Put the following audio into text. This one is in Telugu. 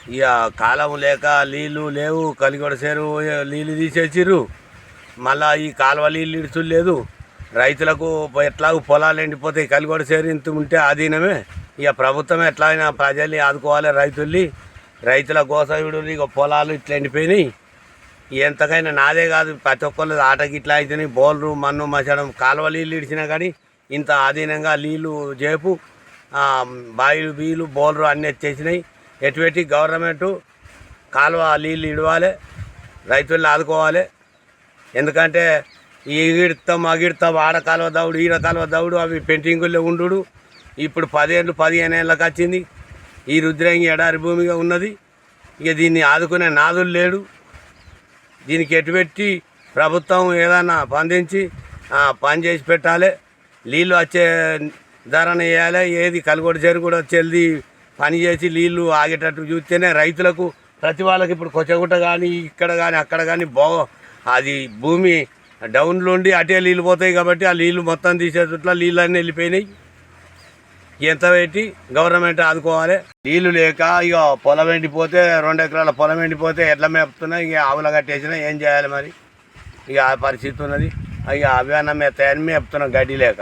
ఇక కాలం లేక నీళ్ళు లేవు, కలిగొడ చెరువు నీళ్ళు తీసేసిర్రు. మళ్ళీ ఈ కాలువ నీళ్ళు ఇడుచులు లేదు. రైతులకు ఎట్లాగూ పొలాలు ఎండిపోతాయి. కలిగొడ చెరువు ఇంత ఉంటే ఆధీనమే. ఇక ప్రభుత్వం ఎట్లా అయినా ప్రజల్ని ఆదుకోవాలి. రైతుల గోసవిడు ఇక పొలాలు ఇట్లా ఎండిపోయినాయి. ఎంతకైనా నాదే కాదు, ప్రతి ఒక్కళ్ళు ఆటకి ఇట్లా అయితేనే బోర్లు మన్ను మచ్చడం. కాలువ నీళ్ళు ఇడిచినా కానీ ఇంత ఆధీనంగా నీళ్ళు చేపు బాయిలు బీలు బోర్లు అన్నీ వచ్చేసినాయి. ఎటువంటి గవర్నమెంటు కాలువ నీళ్ళు ఇడవాలి, రైతుల్ని ఆదుకోవాలి. ఎందుకంటే ఈగిడతాం అగిడతాం, ఆడ కాలువ దౌడు ఈడ కాలువ దౌడు అవి పెంటింగుల్లో ఉండు. ఇప్పుడు 10 ఏళ్ళు 15 ఏళ్ళకి వచ్చింది. ఈ రుద్రంగి ఎడారి భూమిగా ఉన్నది. ఇక దీన్ని ఆదుకునే నాదులు లేడు. దీనికి ఎటువంటి ప్రభుత్వం ఏదన్నా స్పందించి పని చేసి పెట్టాలి. నీళ్ళు వచ్చే ధరణ వేయాలి. ఏది కలిగొడ చెరువు కూడా చెల్ది పని చేసి నీళ్ళు ఆగేటట్టు చూస్తేనే రైతులకు ప్రతి వాళ్ళకి ఇప్పుడు కొచ్చగుట్ట కానీ ఇక్కడ కానీ అక్కడ కానీ అది భూమి డౌన్లో ఉండి అటే నీళ్ళు పోతాయి కాబట్టి ఆ నీళ్ళు మొత్తం తీసేటట్ల నీళ్ళు అన్నీ వెళ్ళిపోయినాయి. ఎంత పెట్టి గవర్నమెంట్ ఆదుకోవాలి. నీళ్ళు లేక ఇక పొలం ఎండిపోతే 2 ఎకరాల పొలం ఎండిపోతే ఎట్లా మేపుతున్నాయి. ఇక ఆవులు కట్టేసినా ఏం చేయాలి మరి. ఇక ఆ పరిస్థితి ఉన్నది. ఇక అవి అన్న మేపుతున్నాం గడ్డి లేక.